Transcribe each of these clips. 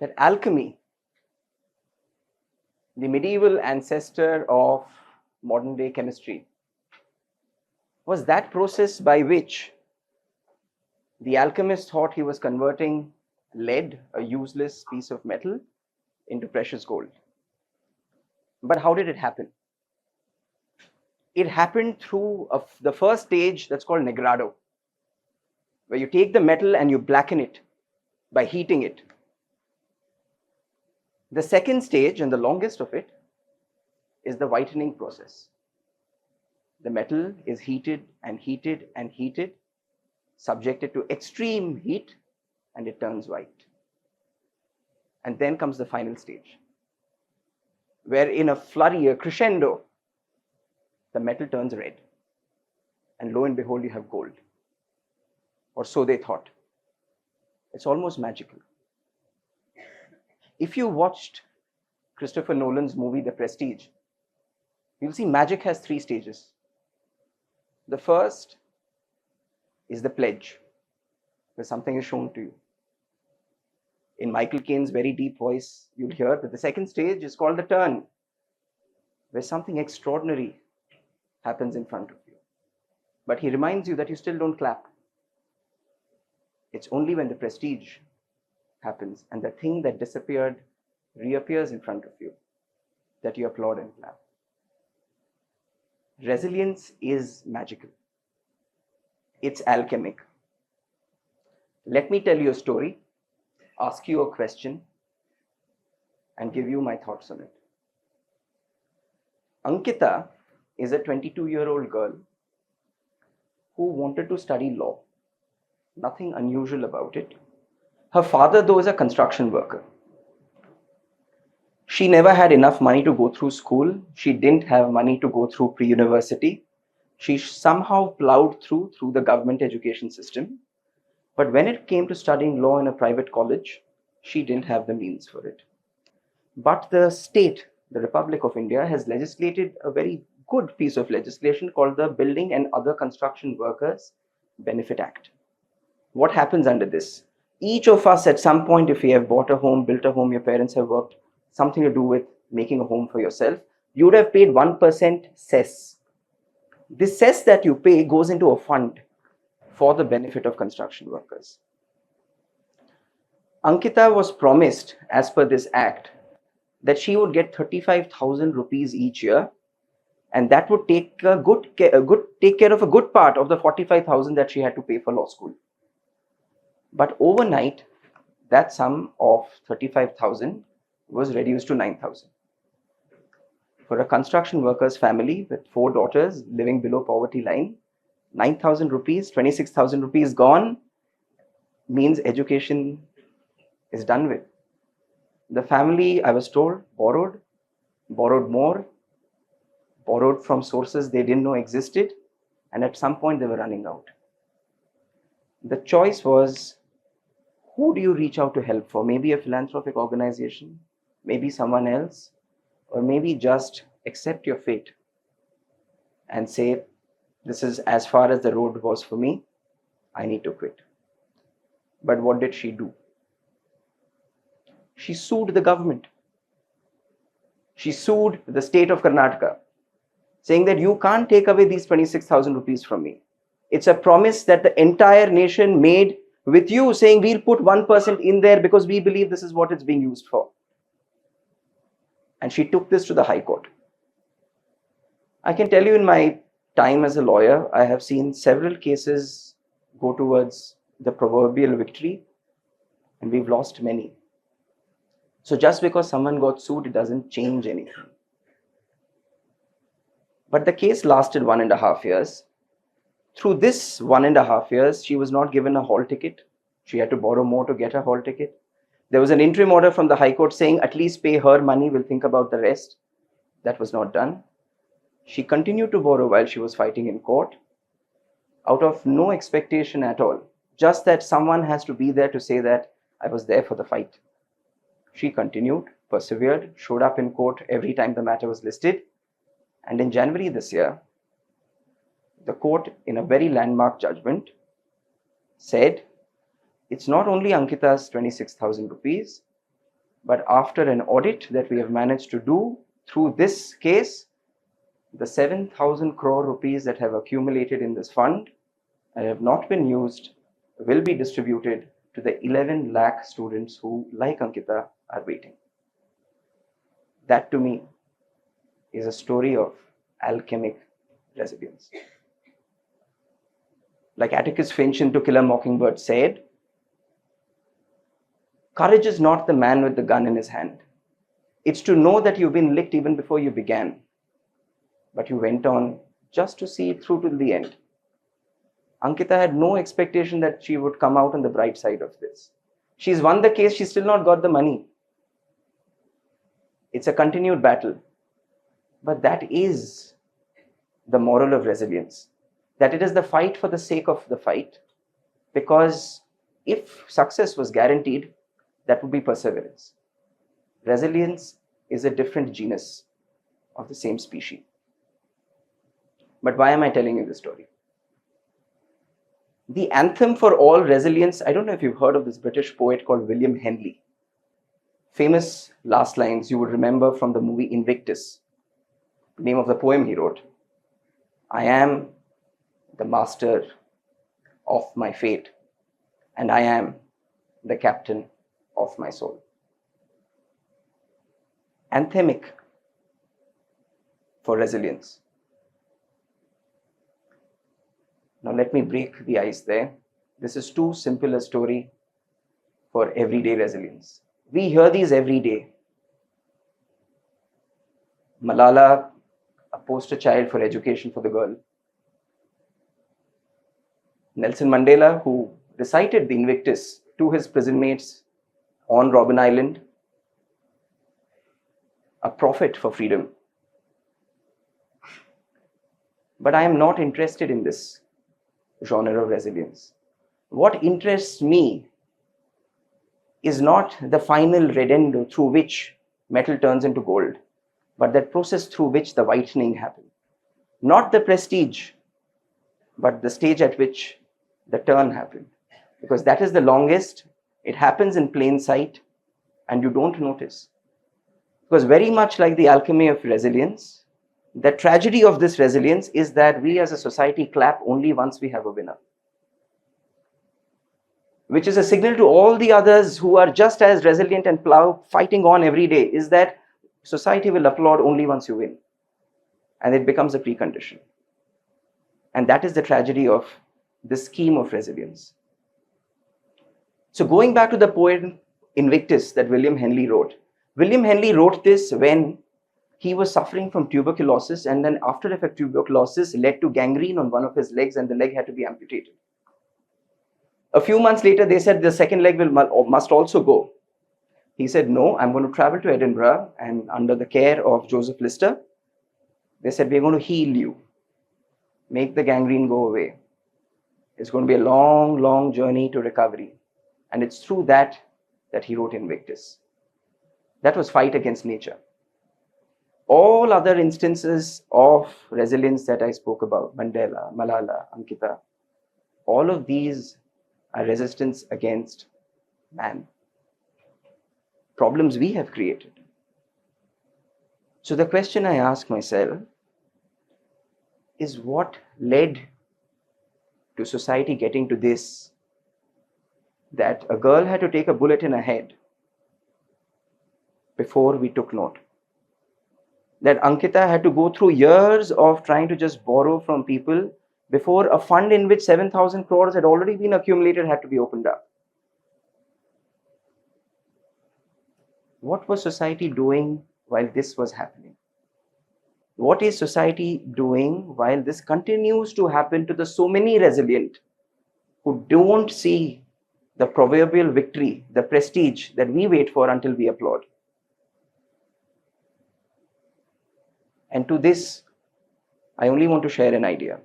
that alchemy, the medieval ancestor of modern day chemistry, was that process by which the alchemist thought he was converting lead, a useless piece of metal, into precious gold. But how did it happen? It happened through the first stage that's called negrado, where you take the metal and you blacken it by heating it. The second stage, and the longest of it, is the whitening process. The metal is heated and heated and heated, subjected to extreme heat, and it turns white. And then comes the final stage, where in a flurry, a crescendo, the metal turns red. And lo and behold, you have gold. Or so they thought. It's almost magical. If you watched Christopher Nolan's movie, The Prestige, you'll see magic has 3 stages. The first is the pledge, where something is shown to you. In Michael Caine's very deep voice, you'll hear that the second stage is called the turn, where something extraordinary happens in front of you. But he reminds you that you still don't clap. It's only when the prestige happens and the thing that disappeared reappears in front of you that you applaud and clap. Resilience is magical. It's alchemic. Let me tell you a story, ask you a question, and give you my thoughts on it. Ankita is a 22-year-old girl who wanted to study law. Nothing unusual about it. Her father, though, is a construction worker. She never had enough money to go through school. She didn't have money to go through pre-university. She somehow plowed through the government education system. But when it came to studying law in a private college, she didn't have the means for it. But the state, the Republic of India, has legislated a very good piece of legislation called the Building and Other Construction Workers Benefit Act. What happens under this? Each of us at some point, if we have bought a home, built a home, your parents have worked something to do with making a home for yourself, you would have paid 1% cess. This cess that you pay goes into a fund for the benefit of construction workers. Ankita was promised, as per this act, that she would get 35,000 rupees each year, and that would take care of a good part of the 45,000 that she had to pay for law school. But overnight, that sum of 35,000 was reduced to 9,000. For a construction worker's family with 4 daughters living below poverty line, 9,000 rupees, 26,000 rupees gone means education is done with. The family, I was told, borrowed more, borrowed from sources they didn't know existed, and at some point they were running out. The choice was, who do you reach out to help for? Maybe a philanthropic organization, maybe someone else, or maybe just accept your fate and say, this is as far as the road was for me, I need to quit. But what did she do? She sued the government. She sued the state of Karnataka, saying that you can't take away these 26,000 rupees from me. It's a promise that the entire nation made with you, saying we'll put 1% in there because we believe this is what it's being used for. And she took this to the High Court. I can tell you, in my time as a lawyer, I have seen several cases go towards the proverbial victory, and we've lost many. So just because someone got sued, it doesn't change anything. But the case lasted 1.5 years. Through this 1.5 years, she was not given a hall ticket. She had to borrow more to get a hall ticket. There was an interim order from the High Court saying, at least pay her money, we'll think about the rest. That was not done. She continued to borrow while she was fighting in court, out of no expectation at all. Just that someone has to be there to say that I was there for the fight. She continued, persevered, showed up in court every time the matter was listed. And in January this year, the court, in a very landmark judgment, said it's not only Ankita's 26,000 rupees, But after an audit that we have managed to do through this case, the 7,000 crore rupees that have accumulated in this fund and have not been used will be distributed to the 11 lakh students who, like Ankita, are waiting. That to me is a story of alchemic resilience. Like Atticus Finch in To Kill a Mockingbird said, courage is not the man with the gun in his hand. It's to know that you've been licked even before you began, but you went on just to see it through to the end. Ankita had no expectation that she would come out on the bright side of this. She's won the case, she's still not got the money. It's a continued battle. But that is the moral of resilience. That it is the fight for the sake of the fight. Because if success was guaranteed, that would be perseverance. Resilience is a different genus of the same species. But why am I telling you this story? The anthem for all resilience, I don't know if you've heard of this British poet called William Henley. Famous last lines you would remember from the movie Invictus. The name of the poem he wrote. I am the master of my fate, and I am the captain of my soul. Anthemic for resilience. Now let me break the ice there. This is too simple a story for everyday resilience. We hear these every day. Malala, a poster child for education for the girl. Nelson Mandela, who recited the Invictus to his prison mates on Robben Island. A prophet for freedom. But I am not interested in this genre of resilience. What interests me is not the final redondo through which metal turns into gold, but that process through which the whitening happens. Not the prestige, but the stage at which the turn happened. Because that is the longest, it happens in plain sight, and you don't notice. Because very much like the alchemy of resilience, the tragedy of this resilience is that we as a society clap only once we have a winner. Which is a signal to all the others who are just as resilient and fighting on every day, is that society will applaud only once you win. And it becomes a precondition. And that is the tragedy of this scheme of resilience. So going back to the poem Invictus that William Henley wrote. William Henley wrote this when he was suffering from tuberculosis, and then after effect tuberculosis led to gangrene on one of his legs, and the leg had to be amputated. A few months later, they said the second leg must also go. He said, no, I'm going to travel to Edinburgh, and under the care of Joseph Lister, they said, we're going to heal you. Make the gangrene go away. It's going to be a long, long journey to recovery. And it's through that he wrote Invictus. That was fight against nature. All other instances of resilience that I spoke about, Mandela, Malala, Ankita, all of these are resistance against man. Problems we have created. So the question I ask myself is, what led to society getting to this, that a girl had to take a bullet in her head before we took note? That Ankita had to go through years of trying to just borrow from people before a fund in which 7,000 crores had already been accumulated had to be opened up. What was society doing while this was happening? What is society doing while this continues to happen to the so many resilient who don't see the proverbial victory, the prestige that we wait for until we applaud? And to this, I only want to share an idea.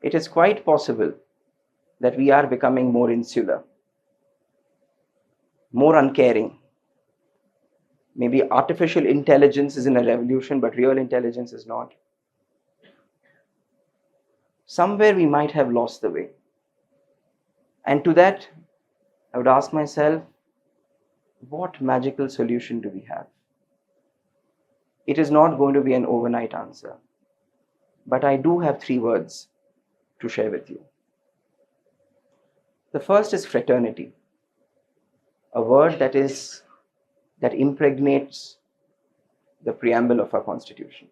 It is quite possible that we are becoming more insular, more uncaring. Maybe artificial intelligence is in a revolution, but real intelligence is not. Somewhere we might have lost the way. And to that, I would ask myself, What magical solution do we have? It is not going to be an overnight answer, but I do have 3 words to share with you. The first is fraternity, a word that impregnates the preamble of our Constitution.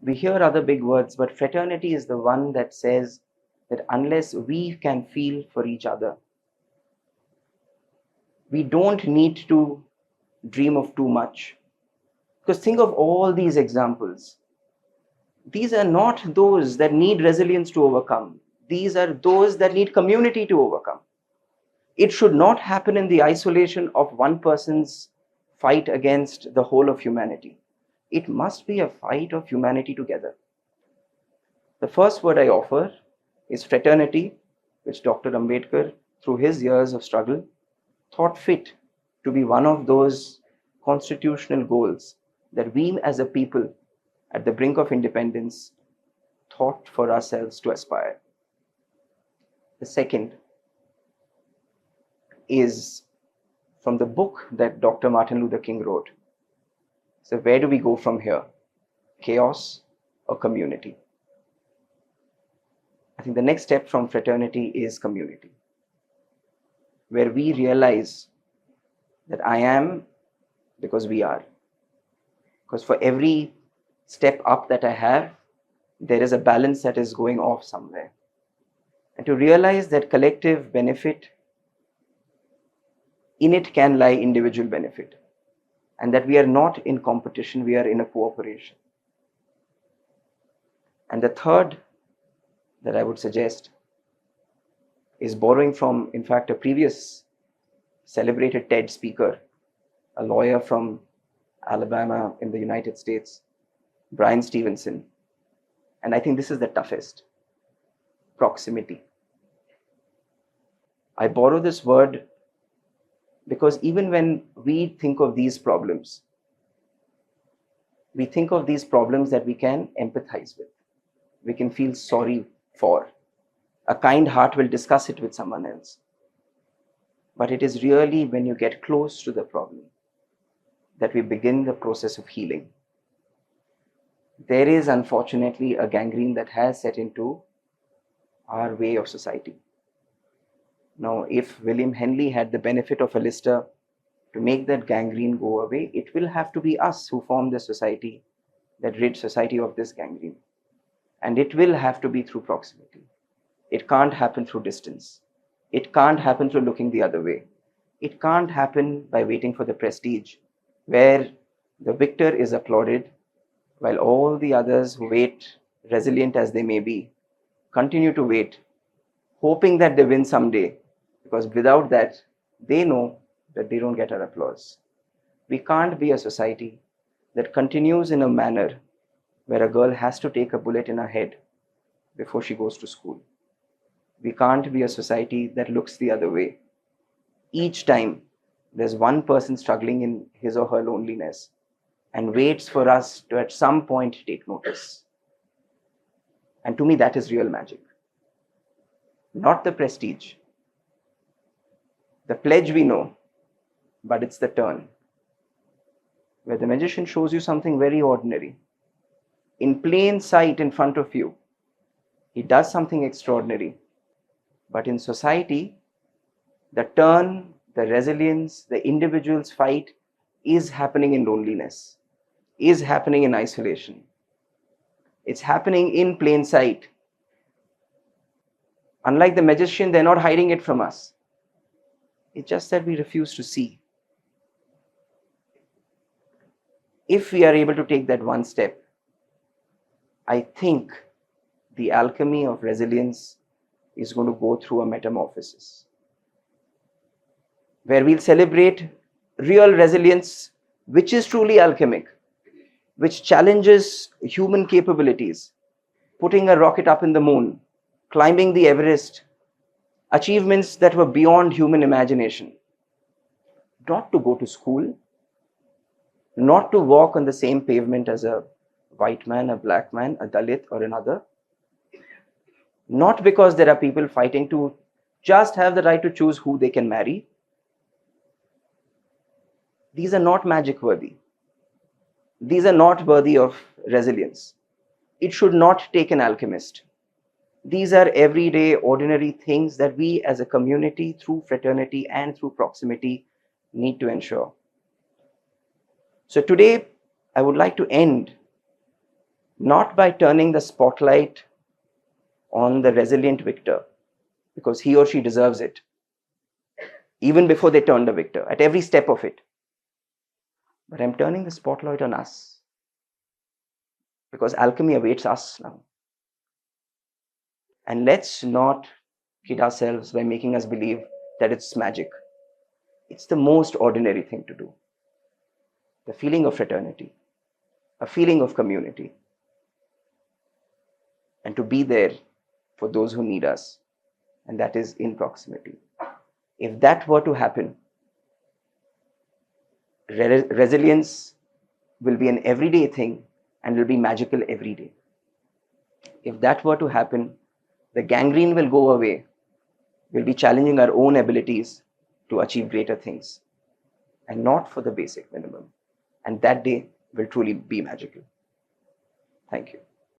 We hear other big words, but fraternity is the one that says that unless we can feel for each other, we don't need to dream of too much. Because think of all these examples. These are not those that need resilience to overcome. These are those that need community to overcome. It should not happen in the isolation of one person's fight against the whole of humanity. It must be a fight of humanity together. The first word I offer is fraternity, which Dr. Ambedkar, through his years of struggle, thought fit to be one of those constitutional goals that we as a people at the brink of independence thought for ourselves to aspire. The second is from the book that Dr. Martin Luther King wrote. So where do we go from here? Chaos or community? I think the next step from fraternity is community, where we realize that I am because we are. Because for every step up that I have, there is a balance that is going off somewhere. And to realize that collective benefit, in it can lie individual benefit. And that we are not in competition, we are in a cooperation. And the third that I would suggest is borrowing from, in fact, a previous celebrated TED speaker, a lawyer from Alabama in the United States, Brian Stevenson. And I think this is the toughest: proximity. I borrow this word because even when we think of these problems, we think of these problems that we can empathize with, we can feel sorry for. A kind heart will discuss it with someone else. But it is really when you get close to the problem that we begin the process of healing. There is unfortunately a gangrene that has set into our way of society. Now, if William Henley had the benefit of a Lister to make that gangrene go away, it will have to be us who form the society that rid society of this gangrene. And it will have to be through proximity. It can't happen through distance. It can't happen through looking the other way. It can't happen by waiting for the prestige, where the victor is applauded while all the others who wait, resilient as they may be, continue to wait, hoping that they win someday, because without that, they know that they don't get our applause. We can't be a society that continues in a manner where a girl has to take a bullet in her head before she goes to school. We can't be a society that looks the other way. Each time there's one person struggling in his or her loneliness and waits for us to at some point take notice. And to me, that is real magic. Not the prestige. The pledge we know, but it's the turn, where the magician shows you something very ordinary. In plain sight in front of you, he does something extraordinary. But in society, the turn, the resilience, the individual's fight is happening in loneliness, is happening in isolation. It's happening in plain sight. Unlike the magician, they're not hiding it from us. It's just that we refuse to see. If we are able to take that one step, I think the alchemy of resilience is going to go through a metamorphosis, where we'll celebrate real resilience, which is truly alchemic, which challenges human capabilities, putting a rocket up in the moon, climbing the Everest, achievements that were beyond human imagination. Not to go to school, not to walk on the same pavement as a white man, a black man, a Dalit or another. Not because there are people fighting to just have the right to choose who they can marry, these are not magic worthy. These are not worthy of resilience. It should not take an alchemist. These are everyday, ordinary things that we as a community, through fraternity and through proximity, need to ensure. So today, I would like to end not by turning the spotlight on the resilient victor, because he or she deserves it, even before they turn the victor, at every step of it. But I'm turning the spotlight on us, because alchemy awaits us now. And let's not kid ourselves by making us believe that it's magic. It's the most ordinary thing to do. The feeling of fraternity, a feeling of community, and to be there for those who need us, and that is in proximity. If that were to happen, resilience will be an everyday thing and will be magical every day. If that were to happen, the gangrene will go away. We'll be challenging our own abilities to achieve greater things, and not for the basic minimum. And that day will truly be magical. Thank you.